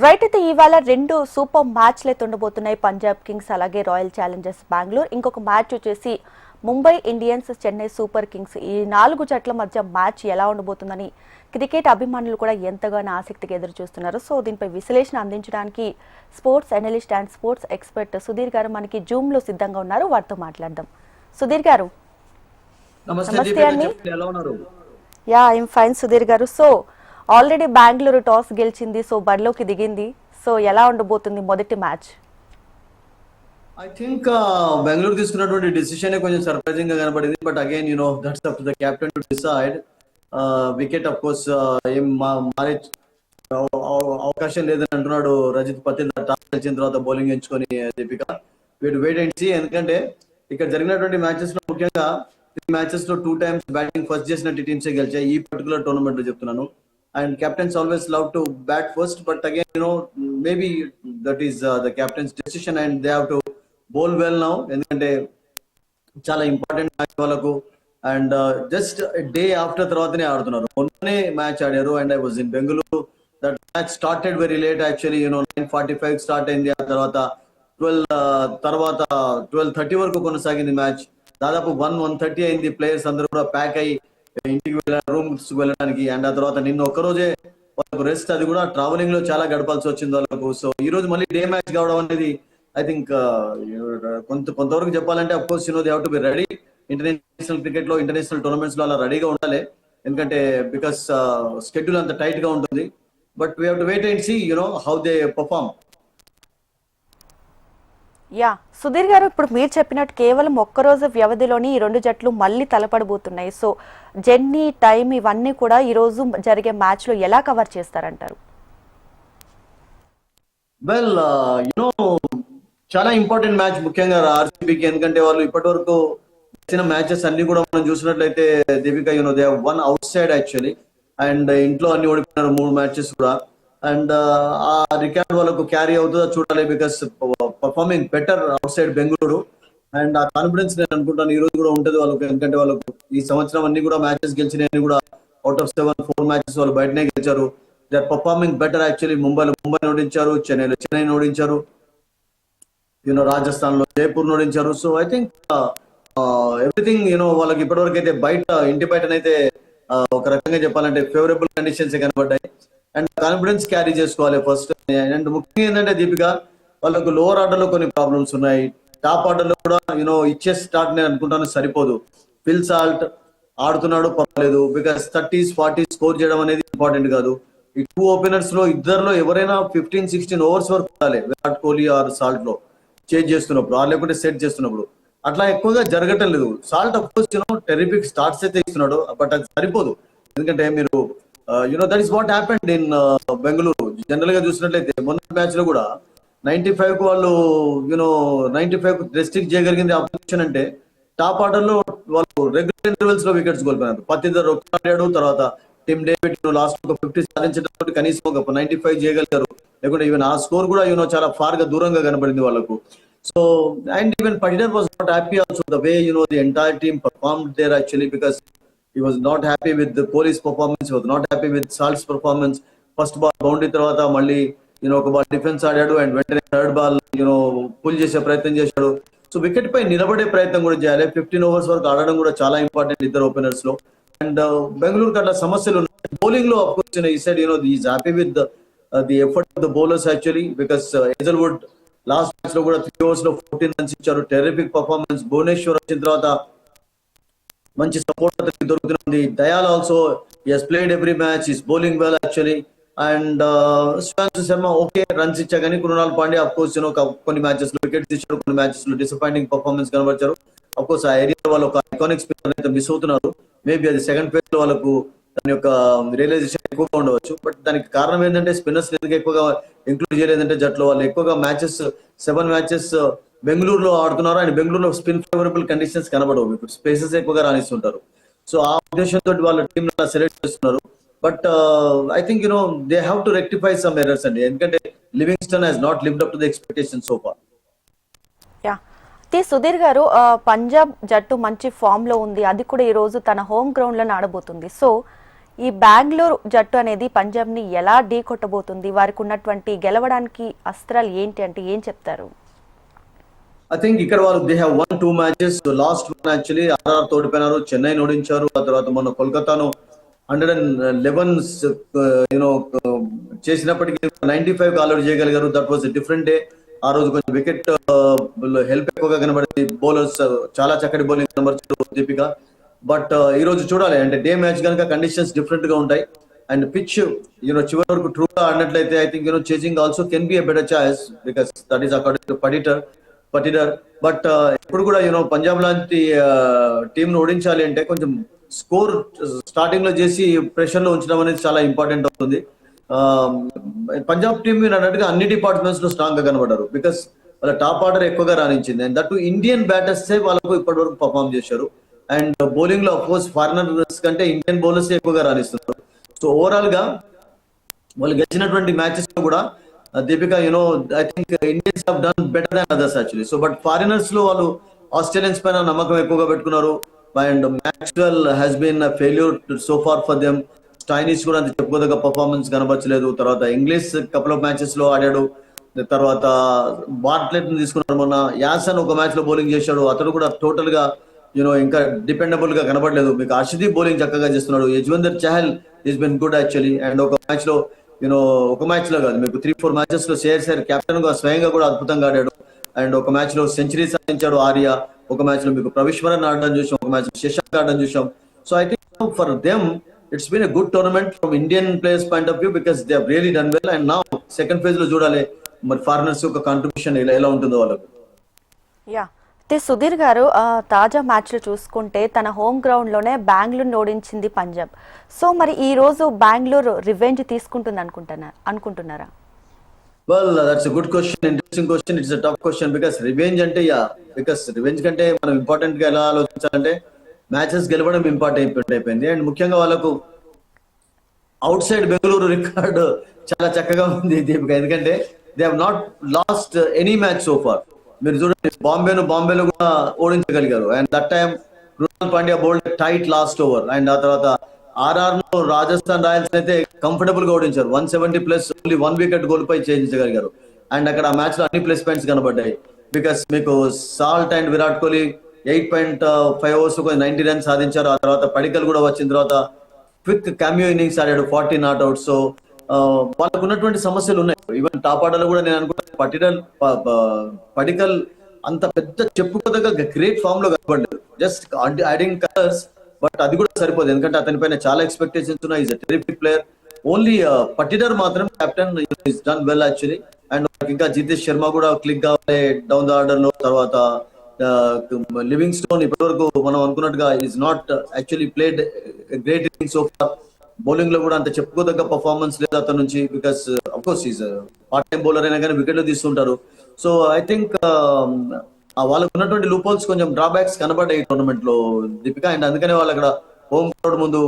Right అయితే ఇవాళ రెండు సూపర్ మ్యాచ్లు అయితే ఉండబోతున్నాయి. పంజాబ్ కింగ్స్ అలాగే రాయల్ ఛాలెంజర్స్ బెంగళూరు. ఇంకొక మ్యాచ్ వచ్చేసి Mumbai Indians Chennai super Kings. ఈ నాలుగు జట్ల మధ్య మ్యాచ్ ఎలా ఉండబోతుందని క్రికెట్ అభిమానులు కూడా ఎంతగానో ఆసక్తిగా ఎదురు చూస్తున్నారు. సో దీనిపై విశ్లేషణ అందించడానికి sports analyst and sports expert Sudheer గారు మనకి జూమ్ లో సిద్ధంగా ఉన్నారు. వారితో మాట్లాడదాం. సుధీర్ గారు నమస్తే అండి. యా ఐఎమ్ ఫైన్ సుధీర్ గారు. సో ఆల్రెడీ బెంగళూరు టాస్ గెలిచింది, సో బరిలోకి దిగింది. సో ఎలా ఉండబోతుంది మొదటి మ్యాచ్? ఐ థింక్ బెంగళూరు తీసుకున్నటువంటి డిసిషన్ కొంచెం సర్ప్రైజింగ్ గా కనబడింది. But again that's up to the captain to decide. Wicket of course ఏం మారే అవకాశం లేదని అంటున్నాడు రజిత్ పటేల్. టాస్ గెలిచిన తర్వాత బౌలింగ్ ఎంచుకొని దీపిక వెయిట్ అండ్ సీ. ఎందుకంటే ఇక్కడ జరిగినటువంటి మ్యాచెస్ లో ముఖ్యంగా మ్యాచెస్ లో 2 times బ్యాటింగ్ ఫస్ట్ చేసిన టీమ్సే గెలిచాయి ఈ పర్టికులర్ టోర్నమెంట్ లో చెప్తున్నాను. And captains always love to bat first, but again, maybe that is the captain's decision, and they have to bowl well now. ఎందుకంటే చాలా ఇంపార్టెంట్ మ్యాచ్ వాళ్ళకు. అండ్ జస్ట్ డే ఆఫ్టర్ తర్వాతనే ఆడుతున్నారు. మొన్ననే మ్యాచ్ ఆడారు. And I was in Bengaluru. That match started very late actually. 9:45 start అయింది. ఆ తర్వాత 12:30 వరకు కొనసాగింది మ్యాచ్. దాదాపు 1:30 అయింది. ప్లేయర్స్ అందరూ కూడా ప్యాక్ అయ్యి ఇంటికి రూమ్స్ వెళ్ళడానికి. అండ్ ఆ తర్వాత నిన్న ఒక్కరోజే వాళ్ళకు రెస్ట్, అది కూడా ట్రావెలింగ్ లో చాలా గడపాల్సి వచ్చింది వాళ్ళకు. సో ఈ రోజు మళ్ళీ డే మ్యాచ్ కావడం అనేది ఐ థింక్ కొంతవరకు చెప్పాలంటే of course they have to be ready. International cricket లో, ఇంటర్నేషనల్ టోర్నమెంట్స్ లో అలా రెడీగా ఉండాలి. ఎందుకంటే బికాస్ షెడ్యూల్ అంత టైట్ గా ఉంటుంది. But we have to wait and see how they perform. Yeah Sudheer garu, ఇప్పుడు మీరు చెప్పినట్టు కేవలం ఒక్కరోజు వ్యవధిలోని ఈ రెండు జట్లు మళ్ళీ తలపడబోతున్నాయి. సో జర్నీ టైం ఇవన్నీ కూడా ఈ రోజు జరిగే మ్యాచ్ లో ఎలా కవర్ చేస్తారంటారు? వెల్ చాలా ఇంపార్టెంట్ మ్యాచ్ ముఖ్యంగా ఆర్సీబీకి. ఎందుకంటే వాళ్ళు ఇప్పటి వరకు వచ్చిన మ్యాచెస్ అన్ని కూడా మనం చూసినట్లయితే Deepika they have one out side actually. And ఇంట్లో అన్ని ఓడిపోయినారు 3 మ్యాచెస్ కూడా. అండ్ ఆ రికార్డ్ వాళ్ళకు క్యారీ అవుతుందో చూడాలి. Because performing better out side Bengaluru. And ఆ కాన్ఫిడెన్స్ నేను అనుకుంటాను ఈ రోజు కూడా ఉంటుంది వాళ్ళకు. ఎందుకంటే వాళ్ళకు ఈ సంవత్సరం అన్ని కూడా మ్యాచెస్ గెలిచినవి కూడా అవుట్ ఆఫ్ 7 4 మ్యాచెస్ వాళ్ళు బయటనే గెలిచారు. They are performing better actually. Mumbai ఓడించారు, చెన్నై ఓడించారు, రాజస్థాన్ లో జైపూర్ ఓడించారు. సో ఐ థింక్ ఎవ్రీథింగ్ వాళ్ళకి ఇప్పటివరకు అయితే ఇంటి బయటనైతే ఒక రకంగా చెప్పాలంటే ఫేవరబుల్ కండిషన్స్ కనబడ్డాయి. అండ్ కాన్ఫిడెన్స్ క్యారీ చేసుకోవాలి ఫస్ట్. అండ్ ముఖ్యంగా ఏంటంటే దీపిక వాళ్ళకు లోవర్ ఆర్డర్ లో కొన్ని ప్రాబ్లమ్స్ ఉన్నాయి. టాప్ ఆర్డర్ లో కూడా ఇచ్చే స్టార్ట్ నేను అనుకుంటాను సరిపోదు. ఫిల్ సాల్ట్ ఆడుతున్నాడు పర్వాలేదు. బికాస్ 30s 40s స్కోర్ చేయడం అనేది ఇంపార్టెంట్ కాదు. ఈ 2 ఓపెనర్స్ లో ఇద్దరులో ఎవరైనా 15-16 ఓవర్స్ వరకు ఉండాలి. విరాట్ కోహ్లీ ఆర్ సాల్ట్ లో చేంజ్ చేస్తున్నప్పుడు లేకుంటే సెట్ చేస్తున్నప్పుడు. అట్లా ఎక్కువగా జరగటం లేదు. Salt of course terrific starts అయితే ఇస్తున్నాడు, బట్ అది సరిపోదు. ఎందుకంటే మీరు that is what happened in Bengaluru. General గా చూసినట్లయితే మొన్న మ్యాచ్ లో కూడా 95 కు వాళ్ళు 95 కు రెస్ట్రిక్ట్ చేయగలిగింది ఆపోజిషన్. అంటే టాప్ ఆర్డర్ లో వాళ్ళు రెగ్యులర్ ఇంటర్వెల్స్ లో వికెట్స్ కోల్పోయినారు. పతిదర్ ఆడాడు, తర్వాత టిమ్ డేవిడ్ లాస్ట్ ఒక 50 సాధించడం కనీసం ఒక 95 చేయగలిగారు. లేకుంటే ఈవెన్ ఆ స్కోర్ కూడా చాలా ఫార్ గా దూరంగా కనబడింది వాళ్ళకు. So and even Patidar was not happy also the way the entire team performed there actually. Because he was not happy with the Kohli's performance. He was not happy with Salt's performance. First ball boundary తర్వాత మళ్ళీ ఒక ball defence ఆడాడు. And వెంటనే third ball pull చేసే ప్రయత్నం చేశాడు. So wicket పై నిలబడే ప్రయత్నం కూడా చేయాలి. 15 ఓవర్స్ వరకు ఆడడం కూడా చాలా ఇంపార్టెంట్ ఇద్దరు ఓపెనర్స్ లో. అండ్ బెంగళూరుకి అట్లా సమస్యలు ఉన్నాయి. బౌలింగ్ లో అఫ్ కోర్స్ ఈ side is happy with the effort of the bowlers actually. Because Hazlewood last match లో కూడా 3 overs లో 14 runs ఇచ్చారు. Terrific performance. భువనేశ్వర్ వచ్చిన తర్వాత మంచి సపోర్ట్ అతనికి దొరుకుతుంది. Dayal also has played every match, is bowling well actually. And Shreyansh Sharma okay runs ఇచ్చా కానీ కృణాల్ పాండ్యా అఫ్ కోర్స్ కొన్ని మ్యాచెస్ లో వికెట్స్ ఇచ్చారు, కొన్ని మ్యాచెస్ లో డిసప్పాయింటింగ్ పర్ఫార్మెన్స్ కనబరిచారు. అఫ్ కోర్స్ ఆ ఏరియా వాళ్ళు ఒక ఐకానిక్ స్పిన్నర్ అయితే మిస్ అవుతున్నారు. మేబీ అది సెకండ్ ఫేజ్ లో వాళ్ళకు దాని యొక్క రియలైజేషన్ ఎక్కువగా ఉండవచ్చు. బట్ దానికి కారణం ఏంటంటే స్పిన్నర్స్ ఎందుకు ఎక్కువగా ఇంక్లూడ్ చేయలేదంటే జట్లో వాళ్ళు ఎక్కువగా మ్యాచెస్ 7 మ్యాచెస్ బెంగళూరులో ఆడుతున్నారు. అండ్ బెంగళూరులో స్పిన్ ఫేవరబుల్ కండిషన్స్ కనబడవు, మీకు స్పేసెస్ ఎక్కువగా రాణిస్తుంటారు. సో ఆ ఉద్దేశంతో వాళ్ళ టీమ్ సెలెక్ట్ చేస్తున్నారు. But I think they have to rectify some errors అండి. ఎందుకంటే Livingstone has not lived up to the expectations so far. Sudheer garu, Punjab జట్టు మంచి ఫామ్ లో ఉంది. అది కూడా ఈ రోజు తన హోమ్ గ్రౌండ్ లో ఆడబోతుంది. సో ఈ బెంగళూరు జట్టు అనేది పంజాబ్ ని ఎలా ఢీ కొట్టబోతుంది, వారికి ఉన్నటువంటి గెలవడానికి అస్త్రాలు ఏంటి అంటే ఏం చెప్తారు? ఐ థింక్ ఇక్కడ వాళ్ళు they have won two matches. Last one actually RR తోడిపోయినారు, చెన్నై ఓడించారు. ఆ తర్వాత మొన్న కోల్కతాను 111 యూనో చేసినప్పటికీ 95 ఆల్రెడీ చేయగలిగారు. That was different day. ఆ రోజు కొంచెం వికెట్ హెల్ప్ ఎక్కువగా కనబడింది. బౌలర్స్ చాలా చక్కటి బౌలింగ్ కనబడుతుంది దీపిక. బట్ ఈ రోజు చూడాలి, అంటే డే మ్యాచ్ కనుక కండిషన్స్ డిఫరెంట్ గా ఉంటాయి. అండ్ పిచ్ చివరి వరకు ట్రూగా ఆడినట్లయితే I think chasing also can be a better choice because that is according to Patidar. But ఇప్పుడు కూడా పంజాబ్ లాంటి టీం ను ఓడించాలి అంటే కొంచెం స్కోర్ స్టార్టింగ్ లో చేసి ప్రెషర్ లో ఉంచడం అనేది చాలా ఇంపార్టెంట్ అవుతుంది. పంజాబ్ టీం మీరు అన్నట్టుగా అన్ని డిపార్ట్మెంట్స్ లో స్ట్రాంగ్ గా కనబడ్డారు బికాస్ వాళ్ళ టాప్ ఆర్డర్ ఎక్కువగా రాణించింది. అండ్ దట్ ఇండియన్ బ్యాటర్స్ వాళ్ళకు ఇప్పటి వరకు పర్ఫామ్ చేశారు. అండ్ బౌలింగ్ లో అఫ్కోర్స్ ఫారినర్స్ కంటే ఇండియన్ బౌలర్స్ ఎక్కువగా రాణిస్తున్నారు. సో ఓవరాల్ గా వాళ్ళు గెలిచినటువంటి మ్యాచెస్ లో కూడా Deepika I think Indians have done better than others actually. So but foreigners లో వాళ్ళు ఆస్ట్రేలియన్స్ పైన నమ్మకం ఎక్కువగా పెట్టుకున్నారు. And Maxwell has been failure so far for them. Stoinis కూడా అంత చెప్పుకోదగ్గ పర్ఫార్మెన్స్ కనబరచలేదు. తర్వాత ఇంగ్లీష్ కపుల్ ఆఫ్ మ్యాచెస్ లో ఆడాడు. తర్వాత బార్ట్లెట్ ని తీసుకున్నారు మొన్న. యాసన్ ఒక మ్యాచ్ లో బౌలింగ్ చేశాడు, అతడు కూడా టోటల్ గా ఇంకా డిపెండబుల్ గా కనబడలేదు. మీకు హర్షదీప్ బౌలింగ్ చక్కగా చేస్తున్నాడు. Yuzvendra Chahal is been good actually. And ఒక మ్యాచ్ లో ఒక మ్యాచ్ లో కాదు, మీకు 3-4 మ్యాచెస్ లో షేర్ కెప్టెన్ గా స్వయంగా కూడా అద్భుతంగా ఆడాడు. అండ్ ఒక మ్యాచ్ లో సెంచరీ సాధించాడు ఆర్య. ఒక మ్యాచ్ లో మీకు ప్రవిష్వరన్ ఆడడం చూసాం, ఒక మ్యాచ్ లో శశాంక్ ఆడడం చూసాం. So I think for them it's been a good tournament from Indian players point of view because they have really done well. And now second phase లో చూడాలి మరి ఫారినర్స్ యొక్క కాంట్రిబ్యూషన్ ఎలా ఉంటుందో వాళ్ళకు. యా, అయితే సుధీర్ గారు, తాజా మ్యాచ్లు చూసుకుంటే తన హోమ్ గ్రౌండ్లోనే బెంగళూరుని ఓడించింది పంజాబ్. సో మరి ఈ రోజు బెంగళూరు రివెంజ్ తీసుకుంటుంది అనుకుంటున్నారా? Well that's good question, interesting question. It's tough question because revenge అంటే బికాస్ రివెంజ్ కంటే మనం ఇంపార్టెంట్ గా ఎలా ఆలోచించాలంటే మ్యాచెస్ గెలవడం ఇంపార్టెంట్ అయిపోయింది. అండ్ ముఖ్యంగా వాళ్ళకు అవుట్ సైడ్ బెంగళూరు రికార్డు చాలా చక్కగా ఉంది దీపిక. ఎందుకంటే they have not lost any match so far. మీరు చూడండి, బాంబేలో కూడా ఓడించగలిగారు. And that time Krunal Pandya bowled tight last over. And ఆ తర్వాత ఆర్ఆర్ లో రాజస్థాన్ రాయల్స్ అయితే కంఫర్టబుల్ గా ఓడించారు. 170+ ఓన్లీ 1 వికెట్ గోల్ పై చేయించగలిగారు. అండ్ అక్కడ ఆ మ్యాచ్ లో అన్ని ప్లస్ పాయింట్స్ కనబడ్డాయి బికాస్ మీకు Salt and Virat Kohli 8.5 overs 90 runs సాధించారు. ఆ తర్వాత పడికల్ కూడా వచ్చిన తర్వాత క్విక్ క్యామియో ఇన్నింగ్స్ ఆడాడు, 40 నాట్అవుట్. సో వాళ్ళకు ఉన్నటువంటి సమస్యలు ఉన్నాయి. ఈవెన్ టాప్ ఆర్డర్ కూడా నేను అనుకుంటున్నాను పడికల్ అంత పెద్ద చెప్పుకోదగ్గ గ్రేట్ ఫామ్ లో కనపడలేదు. జస్ట్ యాడింగ్ కలర్స్, బట్ అది కూడా సరిపోదు ఎందుకంటే అతని పైన చాలా ఎక్స్పెక్టేషన్స్ ఉన్నాయి. Is a terrific player. Only Patidar మాత్రం captain is done well actually. And ఇంకా జితేష్ శర్మ కూడా క్లిక్ కావాలి డౌన్ ద ఆర్డర్ లో. తర్వాత లివింగ్ స్టోన్ ఇప్పటివరకు మనం అనుకున్నట్టుగా is not actually played great innings so far. Bowling లో కూడా అంత చెప్పుకోదగ్గ పర్ఫార్మెన్స్ లేదు అతని నుంచి because of course is part time bowler అయినా కానీ వికెట్లు తీస్తుంటారు. సో ఐ థింక్ వాళ్ళకు ఉన్నటువంటి లూపోల్స్ కొంచెం డ్రాబ్యాక్స్ కనబడ్డాయి ఈ టోర్నమెంట్ లో దీపిక. అండ్ అందుకనే వాళ్ళు అక్కడ హోమ్ క్రౌడ్ ముందు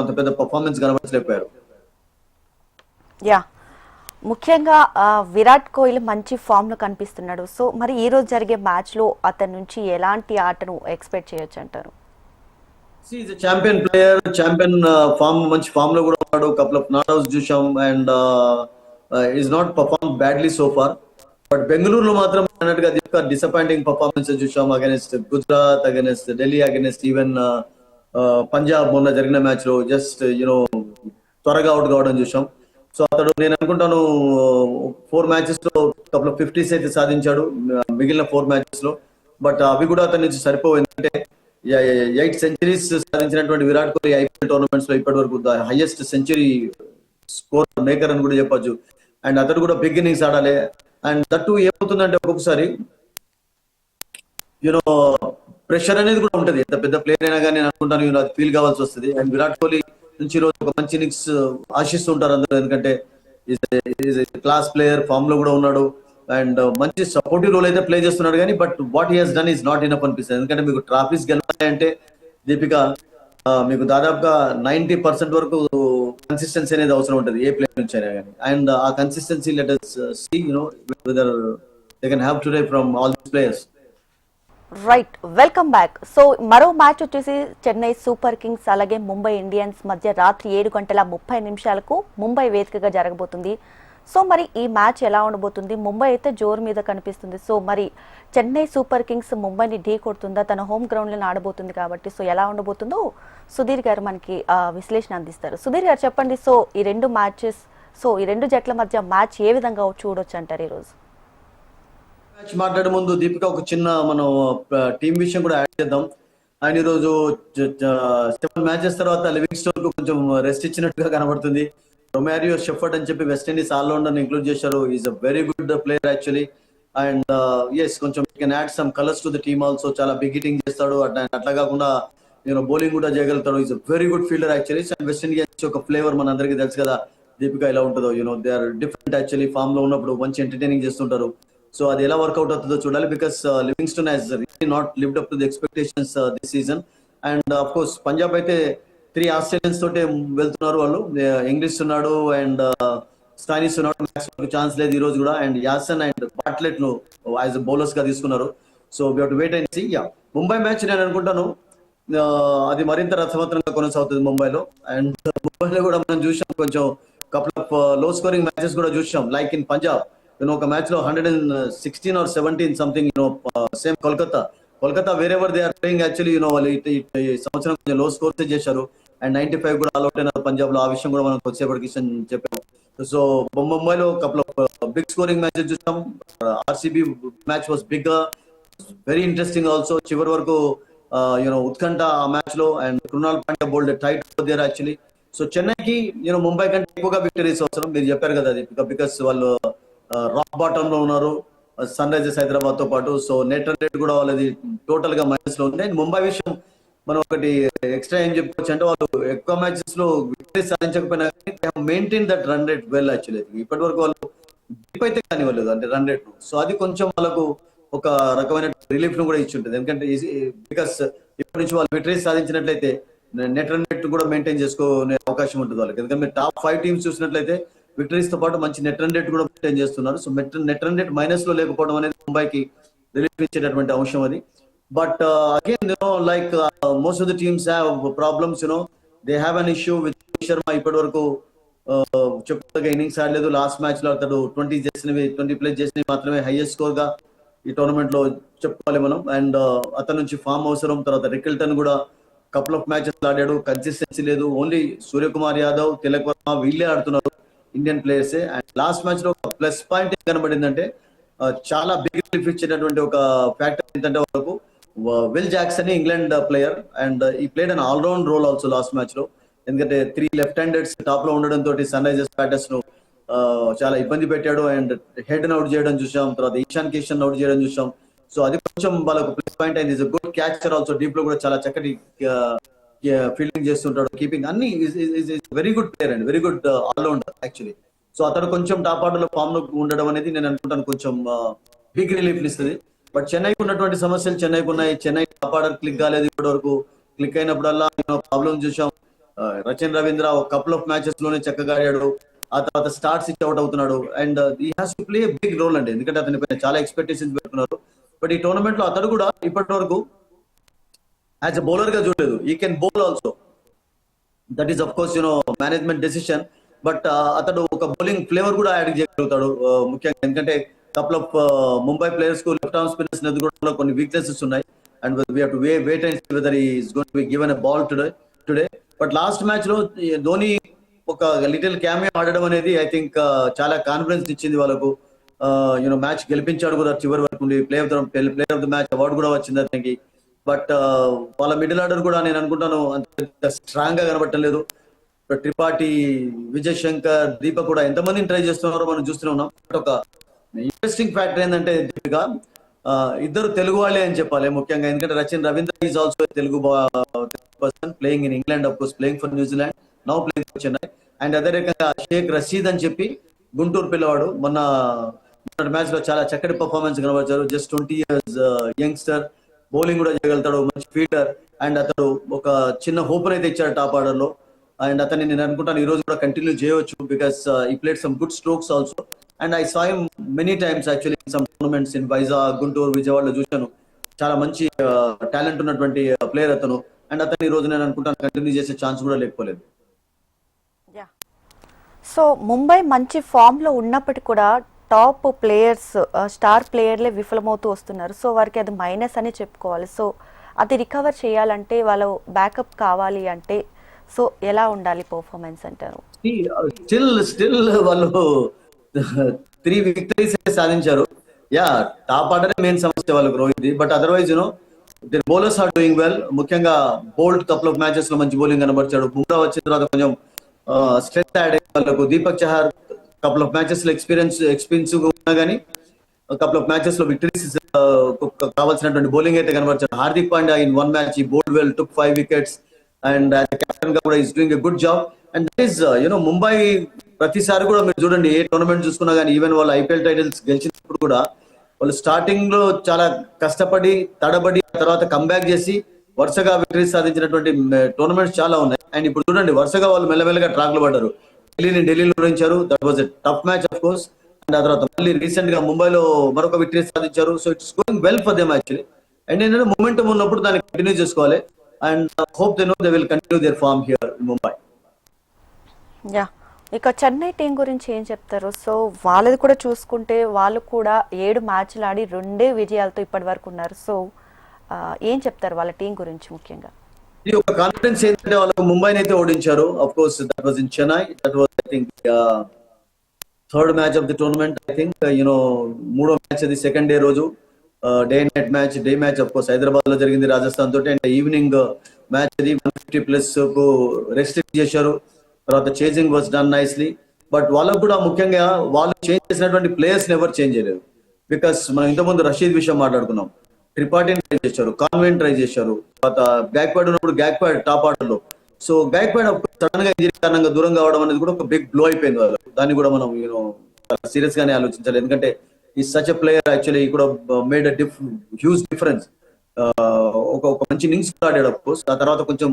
అంత పెద్ద పర్ఫార్మెన్స్ కనబడలేకపోయారు. యా, ముఖ్యంగా విరాట్ కోహ్లీ మంచి ఫామ్ లో కనిపిస్తున్నాడు. సో మరి ఈ రోజు జరిగే మ్యాచ్ లో అతని నుంచి ఎలాంటి ఆటను ఎక్స్పెక్ట్ చేయొచ్చు అంటారు? ఛాంపియన్ ప్లేయర్, ఛాంపియన్ ఫామ్, మంచి ఫామ్ లో కూడా ఉన్నాడు. కపుల్ ఆఫ్ నాట్అవుట్స్ చూసాం. And is not perform badly so far. But బెంగళూరులో మాత్రం అన్నట్టుగా డిసప్పాయింటింగ్ పర్ఫార్మెన్స్ చూసాం against Gujarat, against Delhi, against even Punjab మొన్న జరిగిన మ్యాచ్ లో జస్ట్ త్వరగా అవుట్ కావడం చూసాం. సో అతడు నేను అనుకుంటాను 4 మ్యాచెస్ లో కపుల్ ఆఫ్ 50s అయితే సాధించాడు మిగిలిన 4 మ్యాచెస్ లో. బట్ అవి కూడా అతని నుంచి సరిపోవు. ఎందుకంటే 8 సెంచరీస్ సాధించినటువంటి విరాట్ కోహ్లీ ఐపీఎల్ టోర్నమెంట్స్ లో ఇప్పటి వరకు the highest century score maker అని కూడా చెప్పొచ్చు. అండ్ అతడు కూడా బిగ్ ఇన్నింగ్స్ ఆడాలి. అండ్ దట్టు ఏమవుతుందంటే ఒక్కొక్కసారి ప్రెషర్ అనేది కూడా ఉంటది. ఎంత పెద్ద ప్లేయర్ అయినా కానీ నేను అనుకుంటాను అది ఫీల్ కావాల్సి వస్తుంది. అండ్ విరాట్ కోహ్లీ నుంచి రోజు ఒక మంచి ఇన్నింగ్స్ ఆశిస్తుంటారు అందరూ. ఎందుకంటే క్లాస్ ప్లేయర్, ఫామ్ లో కూడా ఉన్నాడు. అండ్ మంచి సపోర్టివ్ రోల్ అయితే ప్లే చేస్తున్నాడు కానీ but what he has done is not enough అనిపిస్తుంది. ఎందుకంటే మీకు ట్రాఫీస్ గెలవాలంటే దీపిక మీకు దాదాపుగా 90% వరకు కన్సిస్టెన్సీ అనేది అవసరం ఉంటుంది ఏ ప్లేయర్ నుంచి అయినా కానీ. అండ్ ఆ consistency let us see whether they can have today from all these players. Right, welcome back. So మరో మ్యాచ్ వచ్చేసి చెన్నై సూపర్ కింగ్స్ అలాగే ముంబై ఇండియన్స్ మధ్య రాత్రి 7:30 ముంబై వేదికగా జరగబోతుంది. సో మరి ఈ మ్యాచ్ ఎలా ఉండబోతుంది? ముంబై అయితే జోరు మీద కనిపిస్తుంది. సో మరి చెన్నై సూపర్ కింగ్స్ ముంబైని ఢీ కొడుతుందా? తన హోమ్ గ్రౌండ్లో ఆడబోతుంది కాబట్టి సో ఎలా ఉండబోతుందో సుధీర్ గారు మనకి విశ్లేషణ అందిస్తారు. సుధీర్ గారు చెప్పండి. సో ఈ రెండు జట్ల మధ్య మ్యాచ్ ఏ విధంగా చూడొచ్చు అంటారు ఈరోజు? మ్యాచ్ మాట్లాడే ముందు దీపిక ఒక చిన్న మనం టీం విషయం కూడా యాడ్ చేద్దాం. ఆయన ఈరోజు 7 మ్యాచెస్ తర్వాత లివింగ్స్టోన్ కు కొంచెం రెస్ట్ ఇచ్చినట్టుగా కనబడుతుంది. రొమారియో షెఫర్డ్ అని చెప్పి వెస్టిండీస్ ఆల్రౌండర్ ఇంక్లూడ్ చేశారు. Is a very good player actually. And కొంచెం can add some colours to the team also. చాలా బిగ్ హిట్టింగ్ చేస్తాడు. అట్లా కాకుండా బౌలింగ్ కూడా చేయగలుగుతాడు. Is a very good fielder actually. And West Indies ఒక ఫ్లేవర్ మన అందరికీ తెలుసు కదా దీపిక ఎలా ఉంటుందో. They are different actually. Form లో ఉన్నప్పుడు మంచి ఎంటర్టైనింగ్ చేస్తుంటారు. సో అది ఎలా వర్కౌట్ అవుతుందో చూడాలి. Because Livingstone has really not lived up to the expectations this season. And of course Punjab అయితే 3 ఆస్ట్రేలియన్స్ తోటే వెళ్తున్నారు వాళ్ళు. ఇంగ్లీష్ ఉన్నాడు అండ్ స్టాయినిస్ ఉన్నాడు. ఛాన్స్ లేదు ఈ రోజు కూడా. అండ్ యాసన్ అండ్ బాట్లెట్ ను యాజ్ బౌలర్స్ గా తీసుకున్నారు. So we have to wait and see. Mumbai match నేను అనుకుంటాను అది మరింత రసవత్తరంగా కొనసాగుతుంది ముంబైలో. అండ్ ముంబైలో కూడా మనం చూసాం కొంచెం కపుల్ ఆఫ్ లో స్కోరింగ్ మ్యాచెస్ కూడా చూసాం. లైక్ ఇన్ పంజాబ్ ఒక మ్యాచ్ లో 116 or 17 something same Kolkata wherever they are playing actually వాళ్ళు ఈ సంవత్సరం కొంచెం లో స్కోర్స్ చేశారు. అండ్ 95 కూడా ఆల్అౌట్ అయినారు పంజాబ్ లో. ఆ విషయం కూడా మనం కొద్దిసేపటి చెప్పాము. సో ముంబైలో couple of big scoring matches చూసాం. RCB match was big, very interesting also. చివరి వరకు ఉత్కంఠ ఆ మ్యాచ్ లో. And Krunal Pandya bowled tight there actually. So చెన్నైకి ముంబై కంటే ఎక్కువగా విక్టరీస్ అవసరం. మీరు చెప్పారు కదా అది, బికాస్ వాళ్ళు రాక్ బాటమ్ లో ఉన్నారు సన్ రైజర్స్ హైదరాబాద్ తో పాటు. సో నెట్ రన్ రేట్ కూడా వాళ్ళది టోటల్ గా మైనస్ లో ఉంది. అండ్ ముంబై విషయం మనం ఒకటి ఎక్స్ట్రా ఏం చెప్పుకోవచ్చు అంటే వాళ్ళు ఎక్కువ మ్యాచెస్ లో విక్టరీ సాధించకపోయినా maintain that run rate well actually. ఇప్పటి వరకు వాళ్ళు డిప్ అయితే కానివ్వలేదు అంటే రన్ రేట్. సో అది కొంచెం వాళ్ళకు ఒక రకమైన రిలీఫ్ ను కూడా ఇచ్చి ఉంటుంది. ఎందుకంటే బికాస్ ఇప్పటి నుంచి వాళ్ళు విక్టరీ సాధించినట్లయితే నెట్ రన్ రేట్ కూడా మెయింటైన్ చేసుకునే అవకాశం ఉంటుంది వాళ్ళకి. ఎందుకంటే మీరు టాప్ 5 టీమ్స్ చూసినట్లయితే విక్టరీస్ తో పాటు మంచి నెట్ రన్ రేట్ కూడా మెయింటైన్ చేస్తున్నారు. So net run rate minus లో లేకపోవడం అనేది ముంబైకి రిలీఫ్ ఇచ్చేటటువంటి అంశం అది. But again like most of the teams have problems. They have an issue with Sharma. ఇప్పటి వరకు చెప్పుకోగా ఇన్నింగ్స్ ఆడలేదు. లాస్ట్ మ్యాచ్ లో అతడు 20 ప్లేస్ చేసినవి మాత్రమే హైయెస్ట్ స్కోర్ గా ఈ టోర్నమెంట్ లో చెప్పుకోవాలి మనం. అండ్ అతని నుంచి ఫామ్ అవసరం. తర్వాత రికిల్టన్ కూడా కపుల్ ఆఫ్ మ్యాచెస్ ఆడాడు. కన్సిస్టెన్సీ లేదు. ఓన్లీ సూర్యకుమార్ యాదవ్, తిలక్ వర్మ వీళ్ళే ఆడుతున్నారు Indian players. And last match లో ఒక ప్లస్ పాయింట్ కనబడిందంటే చాలా బిగ్ రిలీఫ్ ఇచ్చేటటువంటి ఒక ఫ్యాక్టర్ ఏంటంటే వాళ్ళకు Will Jackson England player. And he played an allround role also last match లో. ఎందుకంటే 3 లెఫ్ట్ హ్యాండెడ్స్ టాప్ లో ఉండడంతో సన్ రైజర్స్ బ్యాటర్స్ ను చాలా ఇబ్బంది పెట్టాడు. అండ్ హెడ్ అవుట్ చేయడం చూసాం. తర్వాత ఈశాన్ కిషన్ అవుట్ చేయడం చూసాం. సో అది కొంచెం వాళ్ళకు ప్లస్ పాయింట్ అయింది. Is good catcher also. Deep లో కూడా చాలా చక్కటి ఫీల్డింగ్ చేస్తుంటాడు. కీపింగ్ అన్ని very good player and very good allrounder actually. So అతను కొంచెం టాప్ ఆర్డర్ లో ఫామ్ లో ఉండడం అనేది నేను అనుకుంటాను కొంచెం బిగ్ రిలీఫ్ ఇస్తుంది. బట్ చెన్నైకి ఉన్నటువంటి సమస్యలు చెన్నైకి ఉన్నాయి. చెన్నై టాప్ ఆర్డర్ క్లిక్ కాలేదు ఇప్పటి వరకు. క్లిక్ అయినప్పుడల్లా ప్రాబ్లమ్ చూసాం. రచిన్ రవీంద్ర ఒక కపుల్ ఆఫ్ మ్యాచెస్ లోనే చక్కగా ఆడాడు. ఆ తర్వాత స్టార్ట్స్ ఇచ్చి అవుట్ అవుతున్నాడు. And he has to play big role అండి. ఎందుకంటే అతని పైన చాలా ఎక్స్పెక్టేషన్స్ పెట్టుకున్నారు. బట్ ఈ టోర్నమెంట్ లో అతడు కూడా ఇప్పటి వరకు యాజ్ అ బౌలర్ గా చూడలేదు. He can bowl also. That is of course management decision. But అతడు ఒక బౌలింగ్ ఫ్లేవర్ కూడా యాడ్ చేయగలుగుతాడు ముఖ్యంగా. ఎందుకంటే కపుల్ ఆఫ్ ముంబై ప్లేయర్స్ కు లెఫ్ట్ ఆర్మ్ స్పిన్నర్స్ కూడా కొన్ని వీక్నెసెస్ ఉన్నాయి. And we have to wait and see whether he is going to be given a ball today. But last match లో ధోని ఒక లిటిల్ క్యామియో ఆడడం అనేది ఐ థింక్ చాలా confidence ఇచ్చింది వాళ్ళకు. మ్యాచ్ గెలిపించాడు కూడా చివరి వరకు. Player of the match award కూడా వచ్చింది అతనికి. బట్ వాళ్ళ మిడిల్ ఆర్డర్ కూడా నేను అనుకుంటాను అంత స్ట్రాంగ్ గా కనబట్టలేదు. త్రిపాఠి, విజయ్ శంకర్, దీపక్ కూడా ఎంతమందిని ట్రై చేస్తున్నారో మనం చూస్తూనే ఉన్నాం. ఒక ఇంట్రెస్టింగ్ ఫ్యాక్టర్ ఏంటంటే దీపిక ఇద్దరు తెలుగు వాళ్ళే అని చెప్పాలి ముఖ్యంగా. ఎందుకంటే Rachin Ravindra is also Telugu person playing in England, of course playing for New Zealand, now playing for Chennai. And అదే రకంగా షేక్ రషీద్ అని చెప్పి గుంటూరు పిల్లవాడు మొన్న మ్యాచ్ లో చాలా చక్కటి పర్ఫార్మెన్స్ కనబరిచారు. Just 20 years youngster. బౌలింగ్ కూడా చేయగలుగుతాడు. మంచి ఫీల్డర్. అండ్ అతడు ఒక చిన్న హోప్ అయితే ఇచ్చాడు టాప్ ఆర్డర్ లో. అండ్ అతన్ని నేను అనుకుంటాను ఈ రోజు కూడా కంటిన్యూ చేయవచ్చు. బికాస్ ఈ played some good strokes also. And I saw him many times actually some tournaments in Vizag, Guntur, విజయవాడలో చూశాను. చాలా మంచి టాలెంట్ ఉన్నటువంటి ప్లేయర్ అతను. అండ్ అతను ఈ రోజు నేను అనుకుంటాను కంటిన్యూ చేసే ఛాన్స్ కూడా లేకపోలేదు. సో ముంబై మంచి ఫామ్ లో ఉన్నప్పటికీ కూడా టాప్ ప్లేయర్స్, స్టార్ ప్లేయర్లే విఫలమవుతూ వస్తున్నారు. సో వారికి అది మైనస్ అని చెప్పుకోవాలి. సో అది రికవర్ చేయాలంటే వాళ్ళు బ్యాకప్ కావాలి అంటే సో ఎలా ఉండాలి పర్ఫార్మెన్స్ అంటారు? స్టిల్ వాళ్ళు 3 విక్టరీస్ సాధించారు. యా, టాప్ ఆర్డర్ మెయిన్ సమస్య వాళ్ళకి Rohit. But otherwise the bowlers are doing well. ముఖ్యంగా బోల్డ్ కపుల్ ఆఫ్ మ్యాచెస్ లో మంచి బౌలింగ్ కనబరిచాడు. బుమ్రా వచ్చిన తర్వాత కొంచెం స్ట్రెంత్ యాడ్ అయ్యే వాళ్ళకు. Deepak Chahar couple of matches లో ఎక్స్పీరియన్సివ్ ఉన్నా కానీ కపుల్ ఆఫ్ మ్యాచెస్ లో విక్టరీస్ కావాల్సినటువంటి బౌలింగ్ అయితే కనబరిచాడు. హార్దిక్ పాండ్యా ఇన్ 1 మ్యాచ్ ఈ bowled well, took 5 wickets and captain గా కూడా is doing a good job. And that is Mumbai ప్రతిసారి కూడా మీరు చూడండి, ఏ టోర్నమెంట్ చూసుకున్నా కానీ, ఈవెన్ వాళ్ళు ఐపీఎల్ టైటిల్స్ గెలిచినప్పుడు కూడా వాళ్ళు స్టార్టింగ్ లో చాలా కష్టపడి తడబడి ఆ తర్వాత కంబ్యాక్ చేసి వరుసగా విక్టరీస్ సాధించినటువంటి టోర్నమెంట్స్ చాలా ఉన్నాయి. అండ్ ఇప్పుడు చూడండి, వరుసగా వాళ్ళు మెల్లమెల్లగా ట్రాక్ లో పడ్డారు. ఢిల్లీలో ఓడించారు, that was a tough match of course. And ఆ తర్వాత మళ్ళీ రీసెంట్ గా ముంబైలో మరొక విక్టరీ సాధించారు. So it's going well for them actually. And ఏంటంటే మొమెంటం ఉన్నప్పుడు దాన్ని కంటిన్యూ చేసుకోవాలి. And hope they will continue their form here in Mumbai. Yeah, ఇక చెన్నై టీం గురించి ఏం చెప్తారు? సో వాళ్ళది కూడా చూసుకుంటే వాళ్ళు కూడా 7 మ్యాచ్లు ఆడి 2 విజయాలతో ఇప్పటి వరకు ఉన్నారు. సో ఏం చెప్తారు వాళ్ళ టీం గురించి ముఖ్యంగా? ఇది ఒక కాన్ఫిడెన్స్ ఏంటంటే వాళ్ళకు ముంబైని అయితే ఓడించారు. Of course that was in Chennai. That was I think third match of the tournament. I think మూడో మ్యాచ్ అది సెకండ్ డే రోజు, day night match. Day match of course Hyderabad లో జరిగింది రాజస్థాన్ తోటి. అండ్ ఈవినింగ్ మ్యాచ్ అది 150+ కు రెస్ట్రిక్ట్ చేశారు. తర్వాత changing was done nicely. But వాళ్ళకు కూడా ముఖ్యంగా వాళ్ళు చేంజ్ చేసినటువంటి ప్లేయర్స్ ఎవరు చేంజ్ చేయలేదు. బికాస్ మనం ఇంతకుముందు రషీద్ విషయం మాట్లాడుకున్నాం. త్రిపాఠిని ట్రై చేశారు, కాన్వెంట్ ట్రై చేశారు, తర్వాత గ్యాక్వాడ్ ఉన్నప్పుడు గ్యాక్వాడ్ టాప్ ఆర్డర్ లో. సో గ్యాక్వాడ్ సడన్ గా ఇంజరీ కారణంగా దూరం కావడం అనేది కూడా ఒక బిగ్ బ్లో అయిపోయింది వాళ్ళు. దాన్ని కూడా మనం సీరియస్ గానే ఆలోచించాలి. ఎందుకంటే ఈ సచ్ ఎ ప్లేయర్ యాక్చువల్లీ కూడా మేడ్ హ్యూజ్ డిఫరెన్స్. ఒక మంచి ఇన్నింగ్స్ ఆడాడు అఫ్ కోర్స్. ఆ తర్వాత కొంచెం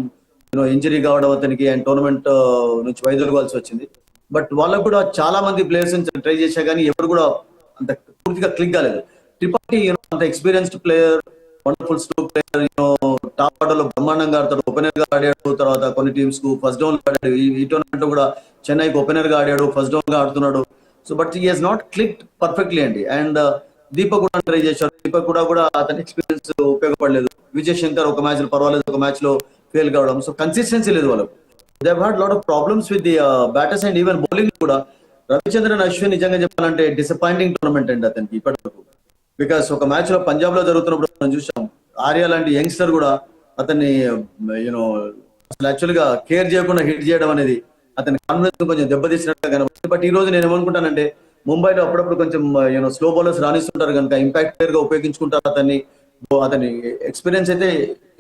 ఇంజరీ కావడం అతనికి అండ్ టోర్నమెంట్ నుంచి వైదొలగాల్సి వచ్చింది. బట్ వాళ్ళకు కూడా చాలా మంది ప్లేయర్స్ ట్రై చేశా కానీ ఎవరు కూడా అంత పూర్తిగా క్లిక్ కాలేదు. త్రిపాఠి అంత experienced player, wonderful stroke player, top order లో బ్రహ్మాండంగా ఆడతాడు. ఓపెనర్ గా ఆడాడు, తర్వాత కొన్ని టీమ్స్ కు ఫస్ట్ డౌన్ ఆడాడు. ఈ టోర్నమెంట్ లో కూడా చెన్నైకి ఓపెనర్ గా ఆడాడు, ఫస్ట్ డౌన్ గా ఆడుతున్నాడు. So but he he's not clicked perfectly అండి. అండ్ దీపక్ కూడా ట్రై చేశారు. దీపక్ కూడా అతని ఎక్స్పీరియన్స్ ఉపయోగపడలేదు. విజయ్ శంకర్ ఒక మ్యాచ్ లో పర్వాలేదు, ఒక మ్యాచ్ లో ఫెయిల్ కావడం. సో కన్సిస్టెన్సీ లేదు వాళ్ళకు. They have had lot of problems with the batters and even bowling కూడా. రవిచంద్రన్ అశ్విన్ నిజంగా చెప్పాలంటే డిసప్పాయింటింగ్ టోర్నమెంట్ అండి అతనికి ఇప్పటి వరకు. బికాస్ ఒక మ్యాచ్ లో పంజాబ్ లో జరుగుతున్నప్పుడు మనం చూసాం, ఆర్యా లాంటి యంగ్స్టర్ కూడా అతన్ని అసలు యాక్చువల్ గా కేర్ చేయకుండా హిట్ చేయడం అనేది అతని కాన్ఫిడెన్స్ కొంచెం దెబ్బతీసినట్టుగా కనబడుతుంది. బట్ ఈ రోజు నేను ఏమనుకుంటానంటే, ముంబైలో అప్పుడప్పుడు కొంచెం స్లో బౌలర్స్ రాణిస్తుంటారు కనుక ఇంపాక్ట్ ప్లేయర్ గా ఉపయోగించుకుంటారు అతని ఎక్స్పీరియన్స్ అయితే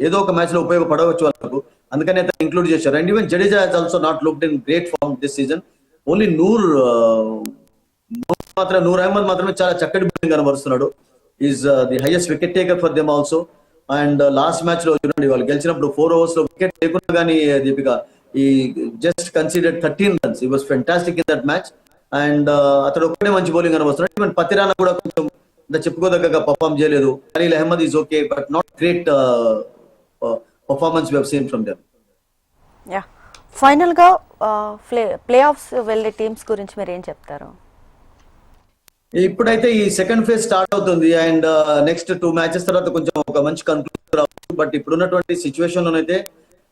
ఏదో ఒక మ్యాచ్ లో ఉపయోగపడవచ్చు వాళ్ళకు. అందుకని అతను ఇంక్లూడ్ చేశారు. And even Jadeja has also not looked in great form this season. Only Noor Ahmad మాత్రమే చాలా చక్కటి బౌలింగ్ కనబరుస్తున్నాడు. Is the highest wicket taker for them also. And last match లో చూడండి, వాళ్ళు గెలిచినప్పుడు 4 overs లో వికెట్ లేకుండా కానీ దీపిక ఈ జస్ట్ కన్సిడర్డ్ 13 runs. ఈ was fantastic in that match. And అతడు ఒక్కడే మంచి బౌలింగ్ కనబరుస్తున్నాడు. ఈవెన్ పతిరానా కూడా కొంచెం చెప్పుకోదగ్గ పర్ఫార్మ్ చేయలేదు. Khaleel Ahmed is okay, but not great performance we have seen from them. Yeah, final గా ప్లే ఆఫ్స్ వెళ్ళే టీమ్స్ గురించి మీరు ఏం చెప్తారు? ఇప్పుడైతే ఈ సెకండ్ ఫేజ్ స్టార్ట్ అవుతుంది. అండ్ నెక్స్ట్ 2 matches తర్వాత కొంచెం ఒక మంచి కన్క్లూజన్ రావచ్చు. బట్ ఇప్పుడున్నటువంటి సిచ్యువేషన్ లోనైతే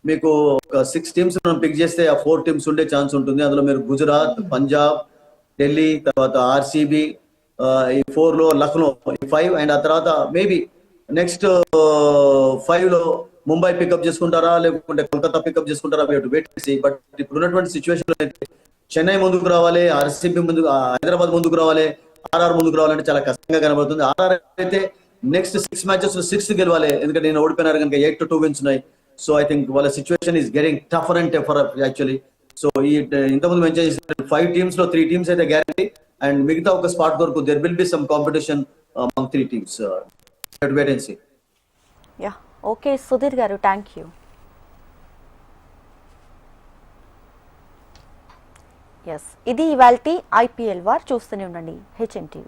మీకు ఒక 6 teams మనం పిక్ చేస్తే ఆ 4 teams ఉండే ఛాన్స్ ఉంటుంది. అందులో మీరు గుజరాత్, పంజాబ్, ఢిల్లీ, తర్వాత ఆర్సీబీ, ఈ 4 లో లక్నో, ఈ 5. అండ్ ఆ తర్వాత మేబీ నెక్స్ట్ 5 లో ముంబై పికప్ చేసుకుంటారా లేకుంటే కోల్కతా పికప్ చేసుకుంటారా, వెయిట్ చేసి. బట్ ఇప్పుడున్నటువంటి సిచ్యువేషన్ లో అయితే చెన్నై ముందుకు రావాలి, ఆర్సీబీ ముందుకు, హైదరాబాద్ ముందుకు రావాలి, ఆర్ఆర్ ముందుకు రావాలంటే చాలా కష్టంగా కనబడుతుంది. ఆర్ఆర్ అయితే నెక్స్ట్ 6 matches లో 6 గెలవాలి. ఎందుకంటే నేను ఓడిపోయినారు కనుక 8-2 wins ఉన్నాయి. సో ఐ థింక్ వాళ్ళ situation is getting టఫర్ and టఫర్ actually. So ఇంతకుముందు మెన్షన్ చేసిన 5 teams లో 3 teams అయితే గ్యారంటీ. అండ్ మిగతా ఒక స్పాట్ వరకు there will be some competition among 3 teams. Wait and see. Yeah, okay Sudheer గారు, థ్యాంక్ యూ. ఎస్, ఇది ఇవాల్టి IPL వార్. చూస్తూనే ఉండండి HN TV.